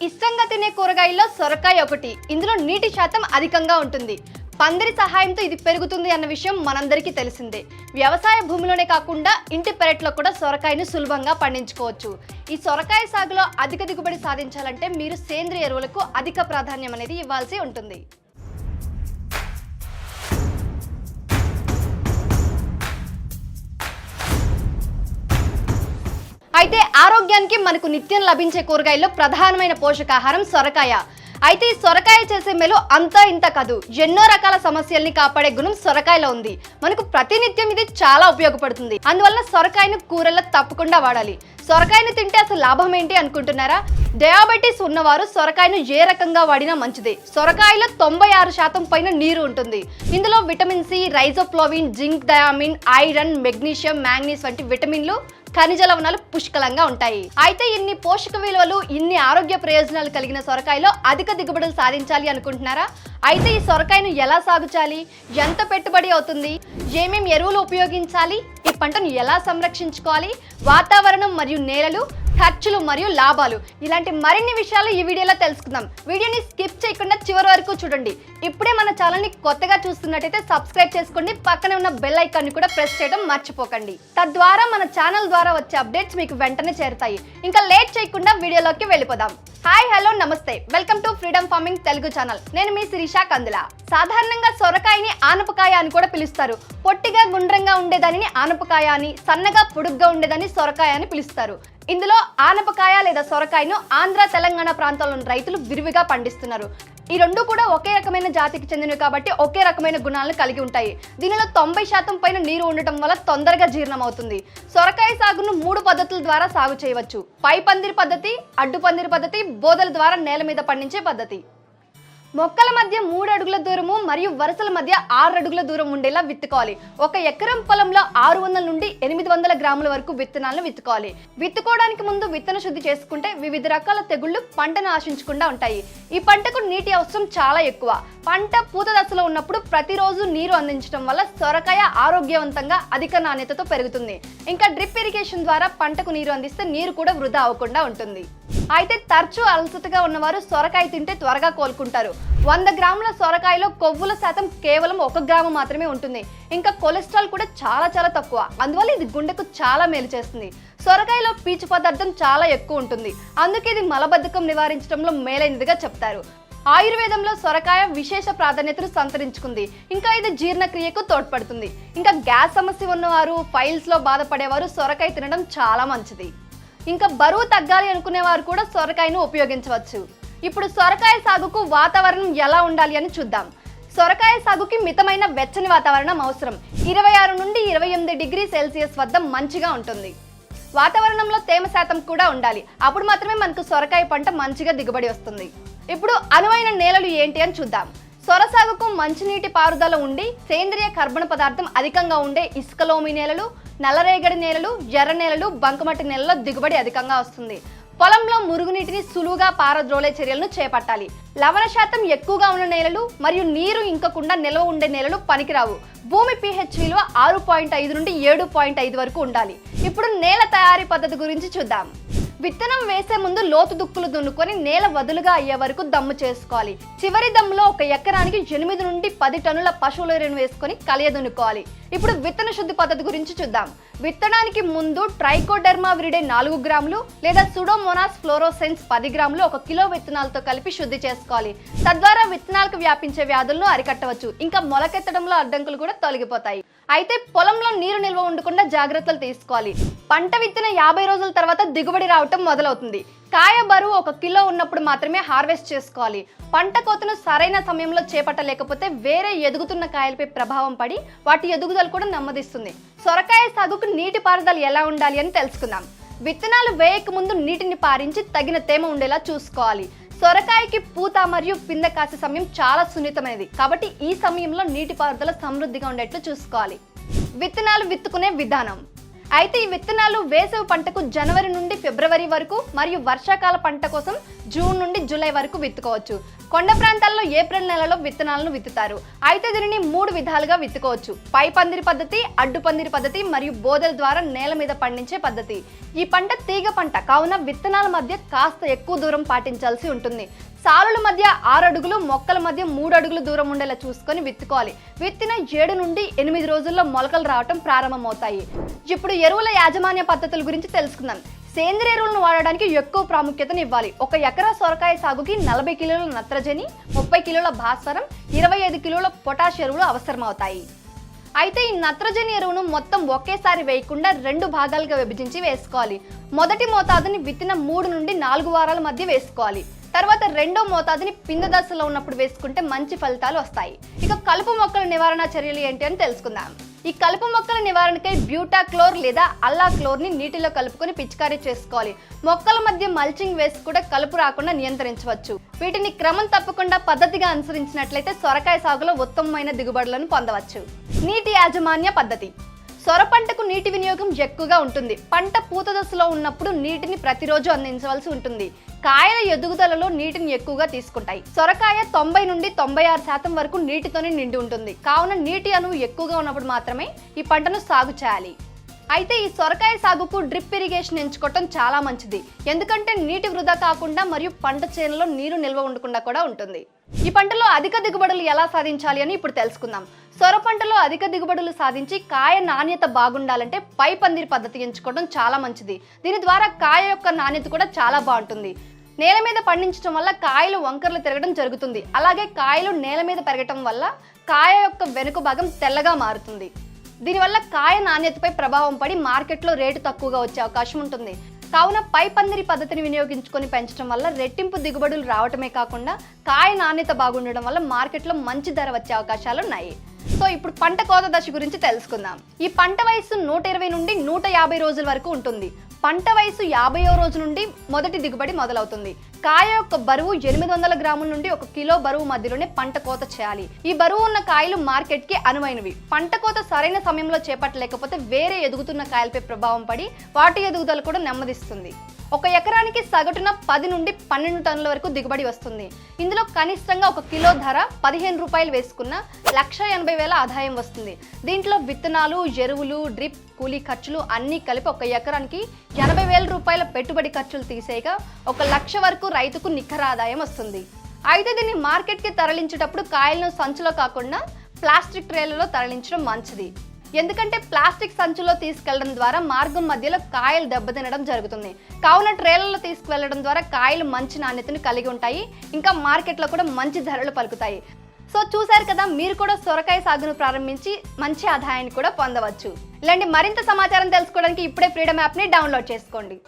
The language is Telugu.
ఇష్టంగా తినే కూరగాయల్లో సొరకాయ ఒకటి. ఇందులో నీటి శాతం అధికంగా ఉంటుంది. పందిరి సహాయంతో ఇది పెరుగుతుంది అన్న విషయం మనందరికీ తెలిసిందే. వ్యవసాయ భూమిలోనే కాకుండా ఇంటి పెరట్లో కూడా సొరకాయను సులభంగా పండించుకోవచ్చు. ఈ సొరకాయ సాగులో అధిక దిగుబడి సాధించాలంటే మీరు సేంద్రియ ఎరువులకు అధిక ప్రాధాన్యం అనేది ఇవ్వాల్సి ఉంటుంది. అయితే ఆరోగ్యానికి మనకు నిత్యం లభించే కూరగాయల్లో ప్రధానమైన పోషకాహారం సొరకాయ. అయితే ఈ సొరకాయ చేసే మేలు అంతా ఇంత కాదు, ఎన్నో రకాల సమస్యల్ని కాపాడే గుణం సొరకాయలో ఉంది. మనకు ప్రతినిత్యం ఇది చాలా ఉపయోగపడుతుంది. అందువల్ల సొరకాయను కూరల్లో తప్పకుండా వాడాలి. సొరకాయను తింటే అసలు లాభం ఏంటి అనుకుంటున్నారా? డయాబెటీస్ ఉన్నవారు సొరకాయను ఏ రకంగా వాడినా మంచిదే. సొరకాయలో 96% పైన నీరు ఉంటుంది. ఇందులో vitamin C, riboflavin, zinc, thiamine, iron, magnesium, manganese వంటి విటమిన్లు, ఖనిజ లవణాలు పుష్కలంగా ఉంటాయి. అయితే ఇన్ని పోషక విలువలు, ఇన్ని ఆరోగ్య ప్రయోజనాలు కలిగిన సొరకాయలో అధిక దిగుబడులు సాధించాలి అనుకుంటున్నారా? అయితే ఈ సొరకాయను ఎలా సాగు చేయాలి, ఎంత పెట్టుబడి అవుతుంది, ఏమేం ఎరువులు ఉపయోగించాలి, ఈ పంటను ఎలా సంరక్షించుకోవాలి, వాతావరణం మరియు నేలలు, ఖర్చులు మరియు లాభాలు, ఇలాంటి మరిన్ని విషయాలు ఈ వీడియోలో తెలుసుకుందాం. వీడియోని స్కిప్ చేయకుండా చివరి వరకు చూడండి. ఇప్పుడే మన ఛానల్ని కొత్తగా చూస్తున్నట్టయితే సబ్స్క్రైబ్ చేసుకోండి. పక్కనే ఉన్న బెల్ ఐకాన్ని కూడా ప్రెస్ చేయడం మర్చిపోకండి. తద్వారా మన ఛానల్ ద్వారా వచ్చే అప్డేట్స్ మీకు వెంటనే చేరుతాయి. ఇంకా లేట్ చేయకుండా వీడియోలోకి వెళ్ళిపోదాం. హాయ్, హలో, నమస్తే. Welcome to freedom farming Telugu channel. నేను మీ శిరీష కందుల. సాధారణంగా సొరకాయని ఆనపకాయ అని కూడా పిలుస్తారు. పొట్టిగా గుండ్రంగా ఉండేదానిని ఆనపకాయ అని, సన్నగా పొడుగ్గా ఉండేదాన్ని సొరకాయ అని పిలుస్తారు. ఇందులో ఆనపకాయ లేదా సొరకాయను ఆంధ్ర, తెలంగాణ ప్రాంతాల్లోని రైతులు విరివిగా పండిస్తున్నారు. ఈ రెండు కూడా ఒకే రకమైన జాతికి చెందినవి కాబట్టి ఒకే రకమైన గుణాలను కలిగి ఉంటాయి. దీనిలో 90% పైన నీరు ఉండటం వల్ల తొందరగా జీర్ణం అవుతుంది. సొరకాయ సాగును 3 పద్ధతుల ద్వారా సాగు చేయవచ్చు. పై పందిరి పద్ధతి, అడ్డు పందిరి పద్ధతి, బోదల ద్వారా నేల మీద పండించే పద్ధతి. మొక్కల మధ్య 3 అడుగుల దూరము మరియు వరుసల మధ్య 6 అడుగుల దూరం ఉండేలా విత్తుకోవాలి. 1 ఎకరం పొలంలో 600 నుండి 800 గ్రాముల వరకు విత్తనాలను విత్తుకోవాలి. విత్తుకోవడానికి ముందు విత్తన శుద్ధి చేసుకుంటే వివిధ రకాల తెగుళ్లు పంటను ఆశించకుండా ఉంటాయి. ఈ పంటకు నీటి అవసరం చాలా ఎక్కువ. పంట పూత దశలో ఉన్నప్పుడు ప్రతిరోజు నీరు అందించడం వల్ల సొరకాయ ఆరోగ్యవంతంగా అధిక నాణ్యతతో పెరుగుతుంది. ఇంకా డ్రిప్ ఇరిగేషన్ ద్వారా పంటకు నీరు అందిస్తే నీరు కూడా వృధా అవ్వకుండా ఉంటుంది. అయితే తరచూ అలసటగా ఉన్నవారు సొరకాయ తింటే త్వరగా కోలుకుంటారు. 100 గ్రాముల సొరకాయలో కొవ్వుల శాతం కేవలం 1 గ్రాము మాత్రమే ఉంటుంది. ఇంకా కొలెస్ట్రాల్ కూడా చాలా తక్కువ. అందువల్ల ఇది గుండెకు చాలా మేలు చేస్తుంది. సొరకాయలో పీచు పదార్థం చాలా ఎక్కువ ఉంటుంది. అందుకే ఇది మలబద్ధకం నివారించడంలో మేలైనదిగా చెప్తారు. ఆయుర్వేదంలో సొరకాయ విశేష ప్రాధాన్యతను సంతరించుకుంది. ఇంకా ఇది జీర్ణక్రియకు తోడ్పడుతుంది. ఇంకా గ్యాస్ సమస్య ఉన్నవారు, ఫైల్స్లో బాధపడేవారు సొరకాయ తినడం చాలా మంచిది. ఇంకా బరువు తగ్గాలి అనుకునేవారు కూడా సొరకాయను ఉపయోగించవచ్చు. ఇప్పుడు సొరకాయ సాగుకు వాతావరణం ఎలా ఉండాలి అని చూద్దాం. సొరకాయ సాగుకి మితమైన వెచ్చని వాతావరణం అవసరం. 26 నుండి 28 డిగ్రీ సెల్సియస్ వద్ద మంచిగా ఉంటుంది. వాతావరణంలో తేమ శాతం కూడా ఉండాలి. అప్పుడు మాత్రమే మనకు సొరకాయ పంట మంచిగా దిగుబడి వస్తుంది. ఇప్పుడు అనువైన నేలలు ఏంటి అని చూద్దాం. సొర సాగుకు మంచినీటి పారుదల ఉండి సేంద్రియ కర్బన పదార్థం అధికంగా ఉండే ఇసుకలోమి నేలలు, నల్లరేగడి నేలలు, ఎర్ర నేలలు, బంకమట్టి నేలలో దిగుబడి అధికంగా వస్తుంది. పొలంలో మురుగునీటిని సులువుగా పారద్రోలే చర్యలను చేపట్టాలి. లవణ శాతం ఎక్కువగా ఉన్న నేలలు మరియు నీరు ఇంకకుండా నిల్వ ఉండే నేలలు పనికిరావు. భూమి pH విలువ 6.5 నుండి 7.5 వరకు ఉండాలి. ఇప్పుడు నేల తయారీ పద్ధతి గురించి చూద్దాం. విత్తనం వేసే ముందు లోతు దుక్కులు దున్నుకొని నేల వదులుగా అయ్యే వరకు దమ్ము చేసుకోవాలి. చివరి దమ్ములో 1 ఎకరానికి 8 నుండి 10 టన్నుల పశువుల ఎరువును వేసుకొని కలియ దున్నుకోవాలి. ఇప్పుడు విత్తన శుద్ధి పద్ధతి గురించి చూద్దాం. విత్తనానికి ముందు ట్రైకోడెర్మా విరిడే 4 గ్రాములు లేదా సుడోమోనాస్ ఫ్లోరోసెన్స్ 10 గ్రాములు 1 కిలో విత్తనాలతో కలిపి శుద్ధి చేసుకోవాలి. తద్వారా విత్తనాలకు వ్యాపించే వ్యాధులను అరికట్టవచ్చు. ఇంకా మొలకెత్తడంలో అడ్డంకులు కూడా తొలగిపోతాయి. అయితే పొలంలో నీరు నిల్వ ఉండకుండా జాగ్రత్తలు తీసుకోవాలి. పంట విత్తిన 50 రోజుల తర్వాత దిగుబడి రావటం మొదలవుతుంది. కాయ బరువు 1 కిలో ఉన్నప్పుడు మాత్రమే హార్వెస్ట్ చేసుకోవాలి. పంట కోతను సరైన సమయంలో చేపట్టలేకపోతే వేరే ఎదుగుతున్న కాయలపై ప్రభావం పడి వాటి ఎదుగుదల కూడా నెమ్మదిస్తుంది. సొరకాయ సాగుకు నీటి పారుదల ఎలా ఉండాలి అని తెలుసుకుందాం. విత్తనాలు వేయక ముందు నీటిని పారించి తగిన తేమ ఉండేలా చూసుకోవాలి. సొరకాయకి పూత మరియు పిందె కాసే సమయం చాలా సున్నితమైనది కాబట్టి ఈ సమయంలో నీటి పారుదల సమృద్ధిగా ఉండేట్లు చూసుకోవాలి. విత్తనాలు విత్తుకునే విధానం. అయితే ఈ విత్తనాలు వేసవి పంటకు జనవరి నుండి ఫిబ్రవరి వరకు మరియు వర్షాకాల పంట కోసం జూన్ నుండి జూలై వరకు విత్తుకోవచ్చు. కొండ ప్రాంతాల్లో ఏప్రిల్ నెలలో విత్తనాలను విత్తుతారు. అయితే దీనిని 3 విధాలుగా విత్తుకోవచ్చు. పై పందిరి పద్ధతి, అడ్డు పందిరి పద్ధతి మరియు బోదెల ద్వారా నేల మీద పండించే పద్ధతి. ఈ పంట తీగ పంట కావున విత్తనాల మధ్య కాస్త ఎక్కువ దూరం పాటించాల్సి ఉంటుంది. సాలుల మధ్య 6 అడుగులు, మొక్కల మధ్య 3 అడుగులు దూరం ఉండేలా చూసుకొని విత్తుకోవాలి. విత్తిన 7 నుండి 8 రోజుల్లో మొలకలు రావటం ప్రారంభమవుతాయి. ఇప్పుడు ఎరువుల యాజమాన్య పద్ధతుల గురించి తెలుసుకుందాం. సేంద్రియ ఎరువులను వాడడానికి ఎక్కువ ప్రాముఖ్యతను ఇవ్వాలి. 1 ఎకరా సొరకాయ సాగుకి 40 కిలోల నత్రజని, 30 కిలోల భాస్వరం, 25 కిలోల పొటాష్ ఎరువులు అవసరమవుతాయి. అయితే ఈ నత్రజని ఎరువును మొత్తం ఒకేసారి వేయకుండా 2 భాగాలుగా విభజించి వేసుకోవాలి. మొదటి మోతాదుని విత్తిన 3 నుండి 4 వారాల మధ్య వేసుకోవాలి. తర్వాత రెండో మోతాదుని పింద దశలో ఉన్నప్పుడు వేసుకుంటే మంచి ఫలితాలు వస్తాయి. ఇక కలుపు మొక్కల నివారణ చర్యలు ఏంటి అని తెలుసుకుందాం. ఈ కలుపు మొక్కల నివారణకై బ్యూటాక్లోర్ లేదా అల్లాక్లోర్ని నీటిలో కలుపుకొని పిచికారీ చేసుకోవాలి. మొక్కల మధ్య మల్చింగ్ వేసి కూడా కలుపు రాకుండా నియంత్రించవచ్చు. వీటిని క్రమం తప్పకుండా పద్ధతిగా అనుసరించినట్లయితే సొరకాయ సాగులో ఉత్తమమైన దిగుబడులను పొందవచ్చు. నీటి యాజమాన్య పద్ధతి. సొర పంటకు నీటి వినియోగం ఎక్కువగా ఉంటుంది. పంట పూత దశలో ఉన్నప్పుడు నీటిని ప్రతిరోజు అందించవలసి ఉంటుంది. కాయల ఎదుగుదలలో నీటిని ఎక్కువగా తీసుకుంటాయి. సొరకాయ 90 నుండి 96% వరకు నీటితోనే నిండి ఉంటుంది. కావున నీటి అణువు ఎక్కువగా ఉన్నప్పుడు మాత్రమే ఈ పంటను సాగు చేయాలి. అయితే ఈ సొరకాయ సాగుకు డ్రిప్ ఇరిగేషన్ ఎంచుకోవటం చాలా మంచిది. ఎందుకంటే నీటి వృధా కాకుండా మరియు పంట చేనులో నీరు నిల్వ ఉండకుండా కూడా ఉంటుంది. ఈ పంటలో అధిక దిగుబడులు ఎలా సాధించాలి అని ఇప్పుడు తెలుసుకుందాం. సొర పంటలో అధిక దిగుబడులు సాధించి కాయ నాణ్యత బాగుండాలంటే పై పందిరి పద్ధతి ఎంచుకోవడం చాలా మంచిది. దీని ద్వారా కాయ యొక్క నాణ్యత కూడా చాలా బాగుంటుంది. నేల మీద పండించడం వల్ల కాయలు వంకర్లు తిరగడం జరుగుతుంది. అలాగే కాయలు నేల మీద పెరగటం వల్ల కాయ యొక్క వెనుక భాగం తెల్లగా మారుతుంది. దీనివల్ల కాయ నాణ్యతపై ప్రభావం పడి మార్కెట్లో రేటు తక్కువగా వచ్చే అవకాశం ఉంటుంది. కావున పై పందిరి పద్ధతిని వినియోగించుకొని పెంచడం వల్ల రెట్టింపు దిగుబడులు రావటమే కాకుండా కాయ నాణ్యత బాగుండడం వల్ల మార్కెట్లో మంచి ధర వచ్చే అవకాశాలు ఉన్నాయి. సో ఇప్పుడు పంట కోత దశ గురించి తెలుసుకుందాం. ఈ పంట వయసు 120 నుండి 150 రోజుల వరకు ఉంటుంది. పంట వయసు 50వ రోజు నుండి మొదటి దిగుబడి మొదలవుతుంది. కాయ యొక్క బరువు 800 గ్రాముల నుండి 1 కిలో బరువు మధ్యలోనే పంట కోత చేయాలి. ఈ బరువు ఉన్న కాయలు మార్కెట్కి అనువైనవి. పంట కోత సరైన సమయంలో చేపట్టలేకపోతే వేరే ఎదుగుతున్న కాయలపై ప్రభావం పడి వాటి ఎదుగుదల కూడా నెమ్మదిస్తుంది. 1 ఎకరానికి సగటున 10 నుండి 12 టన్నుల వరకు దిగుబడి వస్తుంది. ఇందులో కనిష్టంగా 1 కిలో ధర 15 రూపాయలు వేసుకున్న 1,80,000 ఆదాయం వస్తుంది. దీంట్లో విత్తనాలు, ఎరువులు, డ్రిప్, కూలీ ఖర్చులు అన్నీ కలిపి 1 ఎకరానికి 80,000 రూపాయల పెట్టుబడి ఖర్చులు తీసేయగా 1 లక్ష వరకు రైతుకు నికర ఆదాయం వస్తుంది. అయితే దీన్ని మార్కెట్కి తరలించేటప్పుడు కాయలను సంచులో కాకుండా ప్లాస్టిక్ ట్రేలలో తరలించడం మంచిది. ఎందుకంటే ప్లాస్టిక్ సంచులో తీసుకెళ్లడం ద్వారా మార్గం మధ్యలో కాయలు దెబ్బతినడం జరుగుతుంది. కావున ట్రేలలో తీసుకువెళ్లడం ద్వారా కాయలు మంచి నాణ్యతను కలిగి ఉంటాయి. ఇంకా మార్కెట్లో కూడా మంచి ధరలు పలుకుతాయి. సో చూశారు కదా, మీరు కూడా సొరకాయ సాగును ప్రారంభించి మంచి ఆదాయాన్ని కూడా పొందవచ్చు. ఇలాంటి మరింత సమాచారం తెలుసుకోవడానికి ఇప్పుడే ఫ్రీడమ్ యాప్ని డౌన్లోడ్ చేసుకోండి.